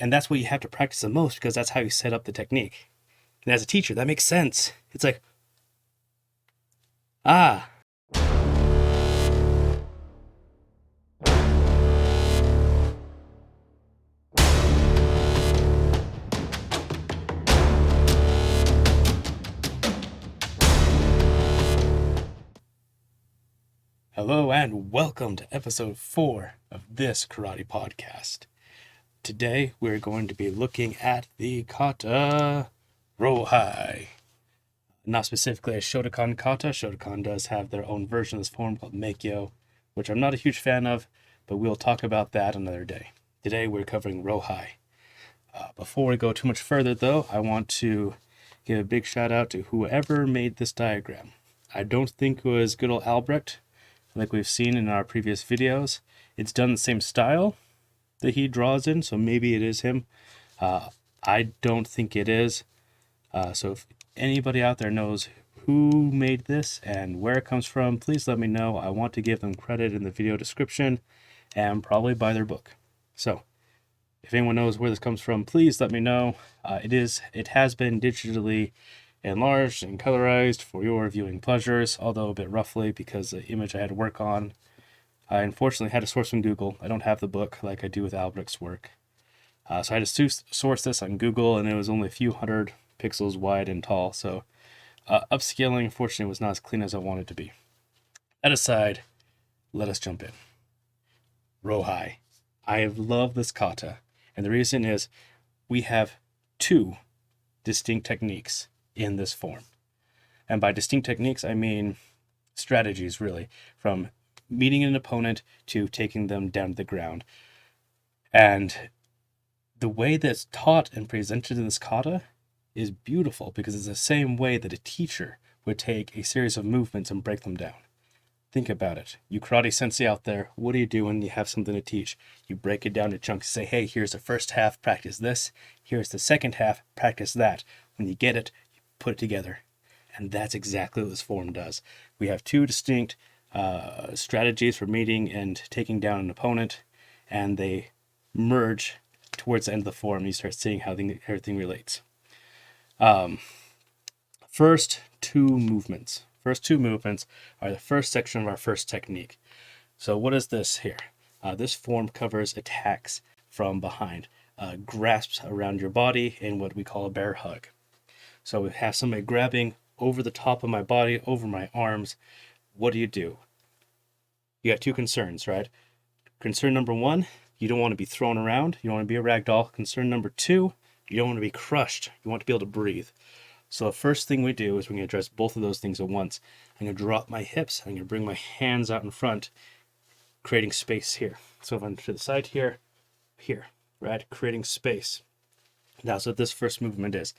And that's what you have to practice the most because that's how you set up the technique. And as a teacher, that makes sense. It's like, ah, hello and welcome to episode 4 of this karate podcast. Today we're going to be looking at the Kata Rohai. Not specifically a Shotokan Kata. Shotokan does have their own version of this form called Meikyo, which I'm not a huge fan of, but we'll talk about that another day. Today we're covering Rohai. Before we go too much further though, I want to give a big shout out to whoever made this diagram. I don't think it was good old Albrecht, like we've seen in our previous videos. It's done the same style that he draws in, so maybe it is him. I don't think it is. So if anybody out there knows who made this and where it comes from, please let me know. I want to give them credit in the video description and probably buy their book. So if anyone knows where this comes from, please let me know. It has been digitally enlarged and colorized for your viewing pleasures, although a bit roughly because the image I had to work on, I unfortunately had to source from Google. I don't have the book like I do with Albrecht's work. So I had to source this on Google, and it was only a few hundred pixels wide and tall, so upscaling, unfortunately, was not as clean as I wanted it to be. That aside, let us jump in. Rohai. I have loved this kata, and the reason is we have 2 distinct techniques in this form. And by distinct techniques, I mean strategies, really, from meeting an opponent to taking them down to the ground. And the way that's taught and presented in this kata is beautiful because it's the same way that a teacher would take a series of movements and break them down. Think about it. You karate sensei out there, what do you do when you have something to teach? You break it down to chunks. Say, hey, here's the first half, practice this. Here's the second half, practice that. When you get it, you put it together. And that's exactly what this form does. We have 2 distinct strategies for meeting and taking down an opponent, and they merge towards the end of the form. You start seeing how everything relates. First two movements are the first section of our first technique. So what is this here? This form covers attacks from behind, grasps around your body in what we call a bear hug. So we have somebody grabbing over the top of my body, over my arms. What do? You got 2 concerns, right? Concern number 1, you don't want to be thrown around. You don't want to be a rag doll. Concern number 2, you don't want to be crushed. You want to be able to breathe. So the first thing we do is we're going to address both of those things at once. I'm going to drop my hips. I'm going to bring my hands out in front, creating space here. So if I'm to the side here, right? Creating space. That's what this first movement is.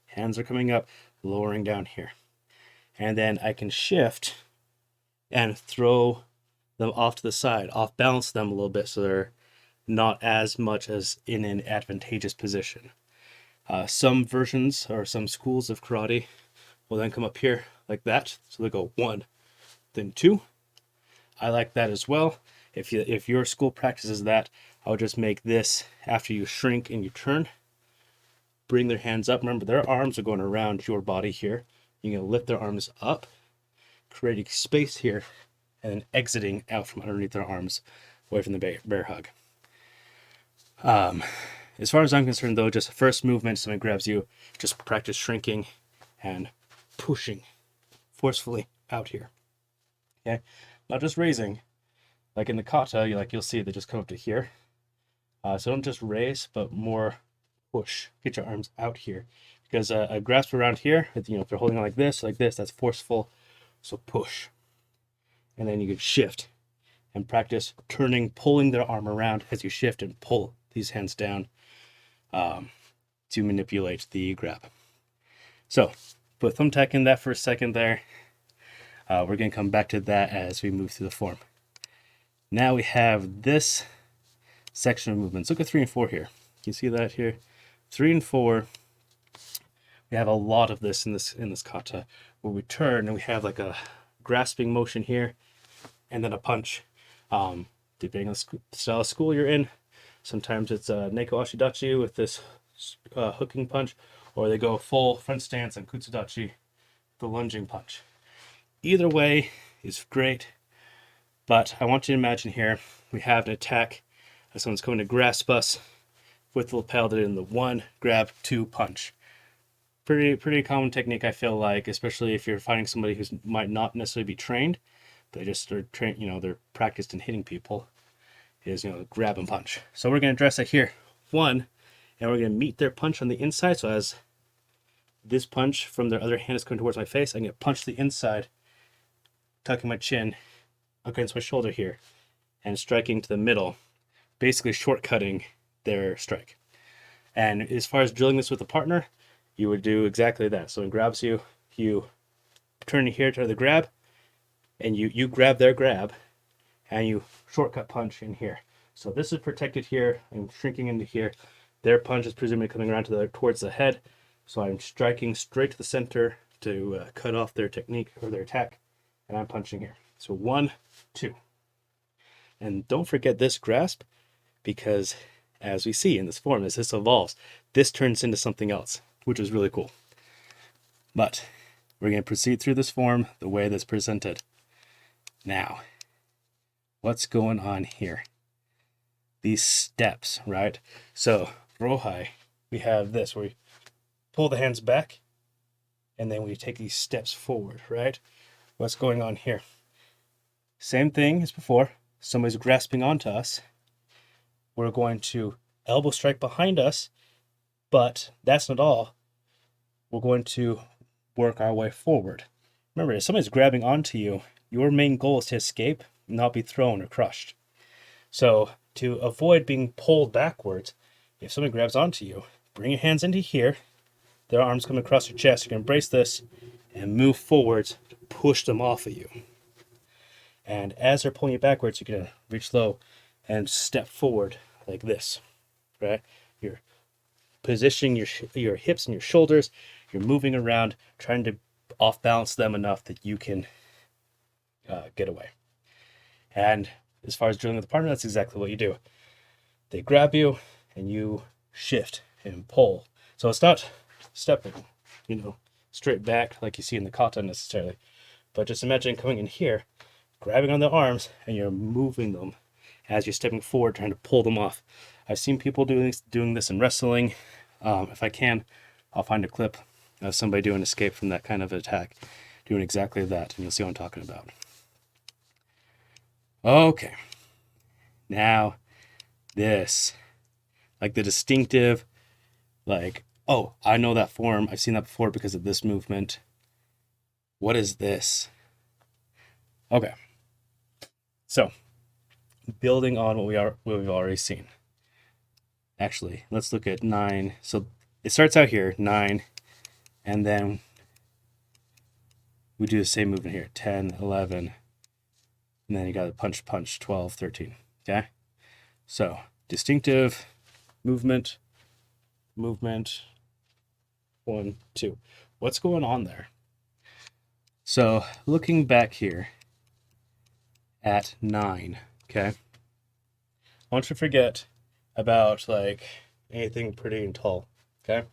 Hands are coming up, lowering down here. And then I can shift and throw them off to the side, off balance them a little bit so they're not as much as in an advantageous position. Some versions or some schools of karate will then come up here like that. So they go 1, then 2. I like that as well. If your school practices that, I'll just make this after you shrink and you turn. Bring their hands up. Remember, their arms are going around your body here. You're going to lift their arms up, creating space here, and then exiting out from underneath their arms, away from the bear hug. As far as I'm concerned, though, just the first movement, somebody grabs you, just practice shrinking and pushing forcefully out here. Okay, not just raising. Like in the kata, you'll see they just come up to here. So don't just raise, but more push. Get your arms out here, because a grasp around here, if they're holding on like this, that's forceful. So push, and then you can shift and practice turning, pulling their arm around as you shift and pull these hands down to manipulate the grab. So put thumbtack in that for a second there. We're going to come back to that as we move through the form. Now we have this section of movements. Look at 3 and 4 here. You see that here? 3 and 4. We have a lot of this in this kata, where we turn and we have like a grasping motion here, and then a punch, depending on the style of school you're in. Sometimes it's a Neko Ashidachi with this hooking punch, or they go full front stance and Kutsudachi, the lunging punch. Either way is great, but I want you to imagine here we have an attack. Someone's coming to grasp us with the lapel in the 1 grab 2 punch. Pretty common technique, I feel like, especially if you're fighting somebody who might not necessarily be trained, but they just are trained, they're practiced in hitting people, is, grab and punch. So we're going to address that here. 1, and we're going to meet their punch on the inside. So as this punch from their other hand is coming towards my face, I'm going to punch the inside, tucking my chin against my shoulder here, and striking to the middle, basically shortcutting their strike. And as far as drilling this with a partner, you would do exactly that. So it grabs you, you turn here to the grab, and you grab their grab, and you shortcut punch in here. So this is protected here. I'm shrinking into here. Their punch is presumably coming around towards the head. So I'm striking straight to the center to cut off their technique or their attack, and I'm punching here. So 1, 2. And don't forget this grasp, because as we see in this form, as this evolves, this turns into something else, which is really cool. But we're going to proceed through this form the way that's presented. Now, what's going on here? These steps, right? So, Rohai, we have this where we pull the hands back, and then we take these steps forward, right? What's going on here? Same thing as before. Somebody's grasping onto us. We're going to elbow strike behind us, but that's not all. We're going to work our way forward. Remember, if somebody's grabbing onto you, your main goal is to escape, not be thrown or crushed. So to avoid being pulled backwards, if somebody grabs onto you, bring your hands into here, their arms come across your chest, you can embrace this and move forwards to push them off of you. And as they're pulling you backwards, you're going to reach low and step forward like this, right? You're positioning your hips and your shoulders. You're moving around, trying to off balance them enough that you can get away. And as far as drilling with the partner, that's exactly what you do. They grab you and you shift and pull. So it's not stepping, straight back like you see in the kata necessarily, but just imagine coming in here, grabbing on the arms, and you're moving them as you're stepping forward, trying to pull them off. I've seen people doing this in wrestling. If I can, I'll find a clip of somebody doing escape from that kind of attack, doing exactly that, and you'll see what I'm talking about. Okay, now this, like the distinctive, like, oh, I know that form, I've seen that before because of this movement. What is this? Okay, so building on what we've already seen. Actually, let's look at 9. So it starts out here, 9, and then we do the same movement here, 10, 11, and then you got a punch, 12, 13, okay? So distinctive movement, 1, 2. What's going on there? So looking back here at 9, okay? I want you to forget about like anything pretty and tall, okay?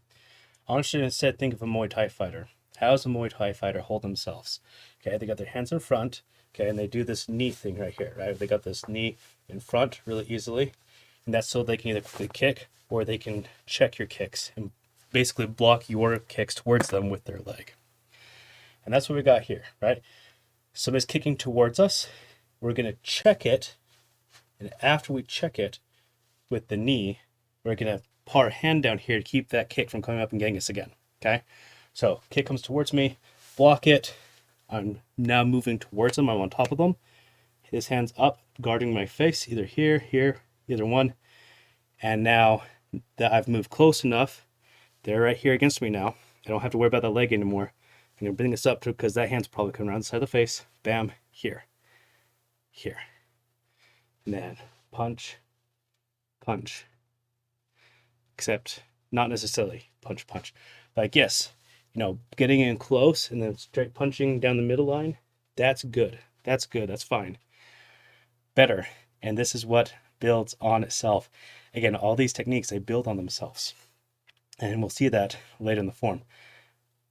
I want you to instead think of a Muay Thai fighter. How does a Muay Thai fighter hold themselves? Okay, they got their hands in front, okay, and they do this knee thing right here, right? They got this knee in front really easily, and that's so they can either quickly kick or they can check your kicks and basically block your kicks towards them with their leg. And that's what we got here, right? Somebody's kicking towards us. We're going to check it, and after we check it with the knee, we're going to pull our hand down here to keep that kick from coming up and getting us again, okay? So kick comes towards me, block it. I'm now moving towards them. I'm on top of them. His hand's up, guarding my face, either here, either one. And now that I've moved close enough, they're right here against me now. I don't have to worry about that leg anymore. I'm going to bring this up because that hand's probably coming around the side of the face. Bam, here. And then punch. Except not necessarily punch. Like, yes, getting in close and then straight punching down the middle line, that's good. That's fine. Better, and this is what builds on itself. Again, all these techniques, they build on themselves. And we'll see that later in the form.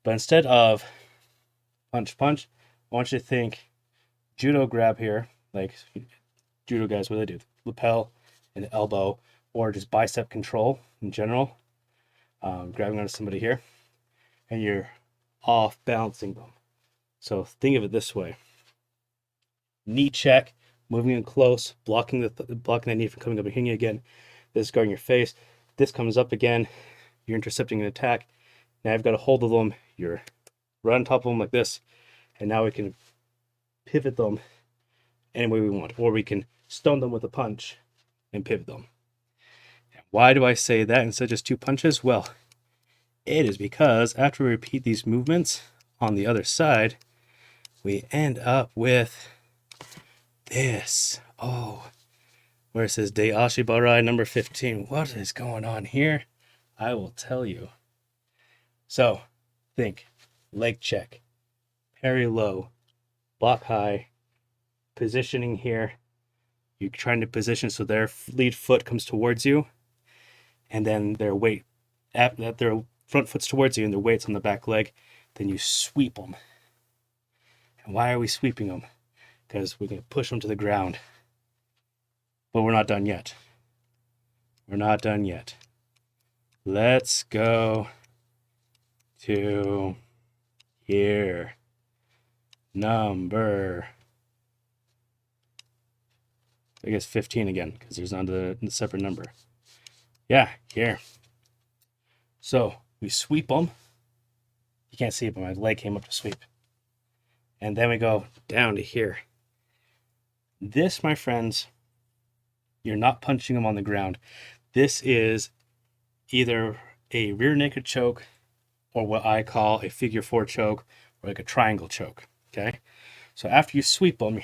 But instead of punch, punch, I want you to think judo grab here, like judo guys, what do they do? Lapel and elbow, or just bicep control in general. Grabbing onto somebody here, and you're off balancing them. So think of it this way: knee check, moving in close, blocking that knee from coming up and hitting you again. This is guarding your face. This comes up again. You're intercepting an attack. Now I've got a hold of them. You're right on top of them like this, and now we can pivot them any way we want, or we can stun them with a punch and pivot them. Why do I say that instead of just 2 punches? Well, it is because after we repeat these movements on the other side, we end up with this. Oh, where it says De Ashibarai number 15. What is going on here? I will tell you. So, think leg check, parry low, block high, positioning here. You're trying to position so their lead foot comes towards you, and then their weight, at their front foot's towards you and their weight's on the back leg. Then you sweep them. And why are we sweeping them? Because we're going to push them to the ground. But we're not done yet. We're not done yet. Let's go to here. Number, I guess 15 again, because there's not a separate number. Yeah, here. So we sweep them. You can't see it, but my leg came up to sweep. And then we go down to here. This, my friends, you're not punching them on the ground. This is either a rear naked choke or what I call a figure 4 choke, or like a triangle choke. Okay, so after you sweep them,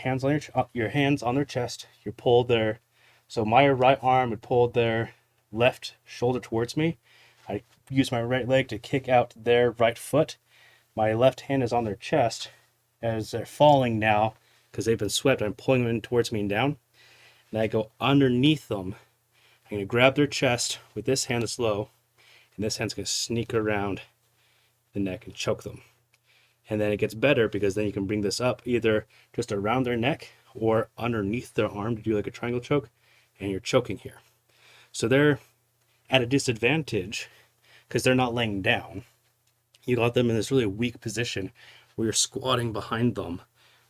your hands on their chest, you pull their, so my right arm would pull their left shoulder towards me. I use my right leg to kick out their right foot. My left hand is on their chest as they're falling now because they've been swept. I'm pulling them in towards me and down. And I go underneath them. I'm going to grab their chest with this hand that's low, and this hand's going to sneak around the neck and choke them. And then it gets better because then you can bring this up either just around their neck or underneath their arm to do like a triangle choke, and you're choking here. So they're at a disadvantage because they're not laying down. You got them in this really weak position where you're squatting behind them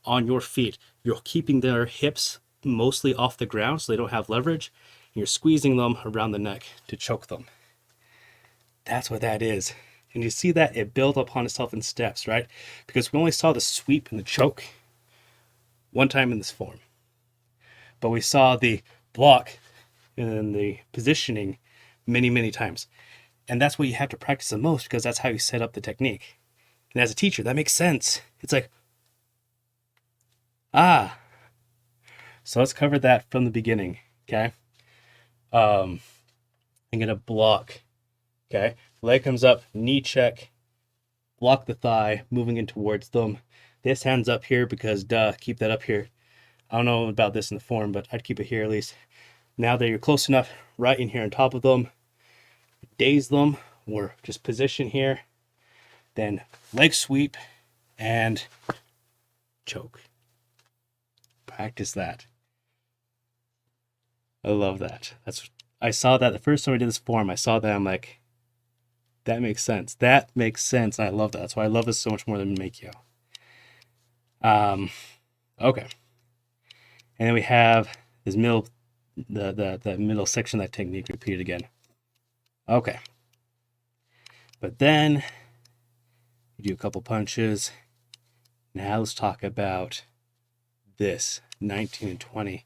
on your feet. You're keeping their hips mostly off the ground so they don't have leverage, and you're squeezing them around the neck to choke them. That's what that is. And you see that it built upon itself in steps, right? Because we only saw the sweep and the choke one time in this form. But we saw the block and the positioning many, many times. And that's what you have to practice the most because that's how you set up the technique. And as a teacher, that makes sense. It's like, So let's cover that from the beginning, okay? I'm going to block, okay? Leg comes up, knee check, block the thigh, moving in towards them. This hand's up here because, keep that up here. I don't know about this in the form, but I'd keep it here at least. Now that you're close enough, right in here on top of them, daze them, or just position here. Then leg sweep and choke. Practice that. I love that. I saw that the first time I did this form. I saw that, I'm like, that makes sense. That makes sense. I love that. That's why I love this so much more than Makyo. Okay. And then we have this middle, the middle section of that technique repeated again. Okay. But then you do a couple punches. Now let's talk about this 19 and 20.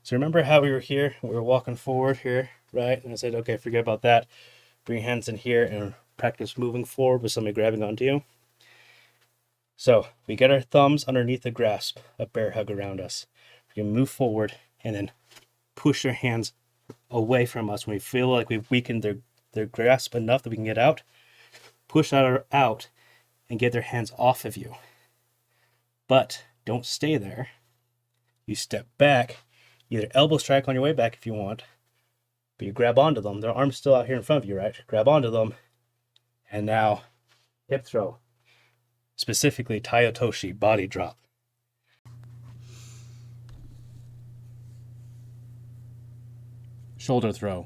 So remember how we were here? We were walking forward here, right? And I said, okay, forget about that. Bring your hands in here and practice moving forward with somebody grabbing onto you. So we get our thumbs underneath the grasp, a bear hug around us. We can move forward and then push their hands away from us when we feel like we've weakened their grasp enough that we can get out. Push out and get their hands off of you. But don't stay there. You step back, either elbow strike on your way back if you want, but you grab onto them. Their arm's still out here in front of you, right? Grab onto them, and now hip throw. Specifically, Tayotoshi, body drop. Shoulder throw.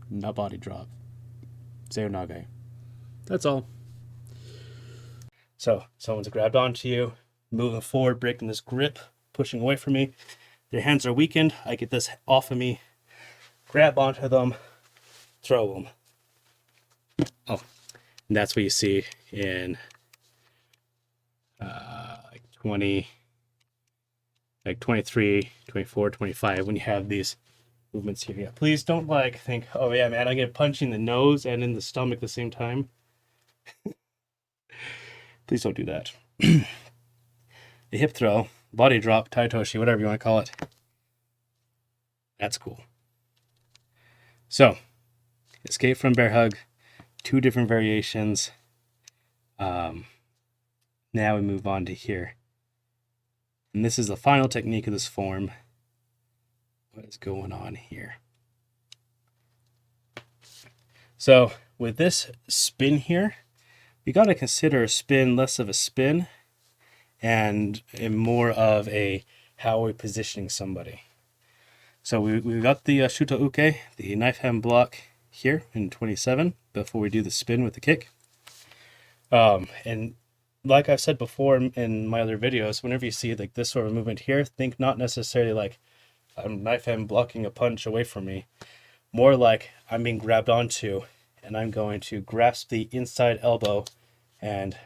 Not body drop. Seonage. That's all. So, someone's grabbed onto you, moving forward, breaking this grip, pushing away from me. Their hands are weakened. I get this off of me, grab onto them, throw them. Oh, and that's what you see in like 20, like 23, 24, 25, when you have these movements here. Yeah, please don't like think, oh yeah, man, I get punched in the nose and in the stomach at the same time. Please don't do that. A hip throw, body drop, taitoshi, whatever you want to call it. That's cool. So, escape from bear hug, 2 different variations. Now we move on to here. And this is the final technique of this form. What is going on here? So, with this spin here, we got to consider a spin less of a spin and more of a how are we positioning somebody. So we got the shuto uke, the knife hand block here in 27 before we do the spin with the kick. And like I've said before in my other videos, whenever you see like this sort of movement here, think not necessarily like I'm knife hand blocking a punch away from me, more like I'm being grabbed onto and I'm going to grasp the inside elbow and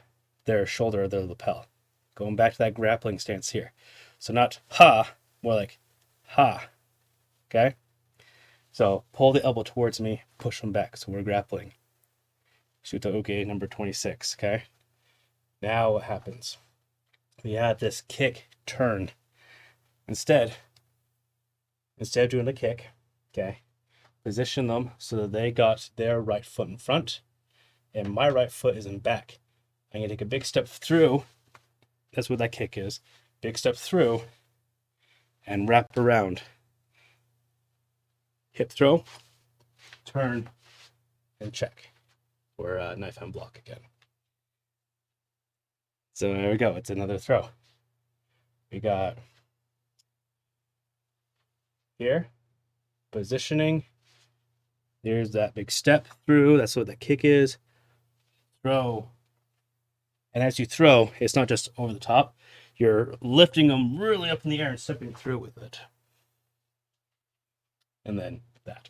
their shoulder or their lapel. Going back to that grappling stance here. So not ha, more like ha. Okay? So pull the elbow towards me, push them back. So we're grappling. Shuto uke number 26. Okay? Now what happens? We have this kick turn. Instead of doing the kick, okay, position them so that they got their right foot in front and my right foot is in back. I'm going to take a big step through. That's what that kick is. Big step through and wrap around. Hip throw, turn, and check. Or knife hand block again. So there we go. It's another throw. We got here, positioning. There's that big step through. That's what the kick is. Throw. And as you throw, it's not just over the top. You're lifting them really up in the air and stepping through with it. And then that.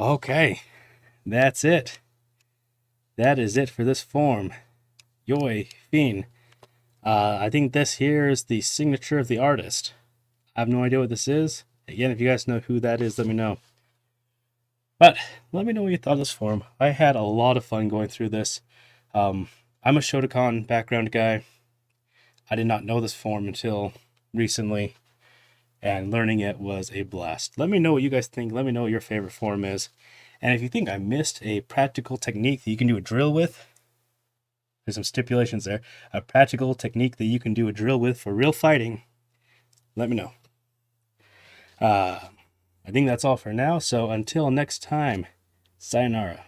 Okay. That's it. That is it for this form. Yoi, Fiend. I think this here is the signature of the artist. I have no idea what this is. Again, if you guys know who that is, let me know. But let me know what you thought of this form. I had a lot of fun going through this. I'm a Shotokan background guy. I did not know this form until recently, and learning it was a blast. Let me know what you guys think. Let me know what your favorite form is. And if you think I missed a practical technique that you can do a drill with, there's some stipulations there. A practical technique that you can do a drill with for real fighting, let me know. I think that's all for now. So until next time, sayonara.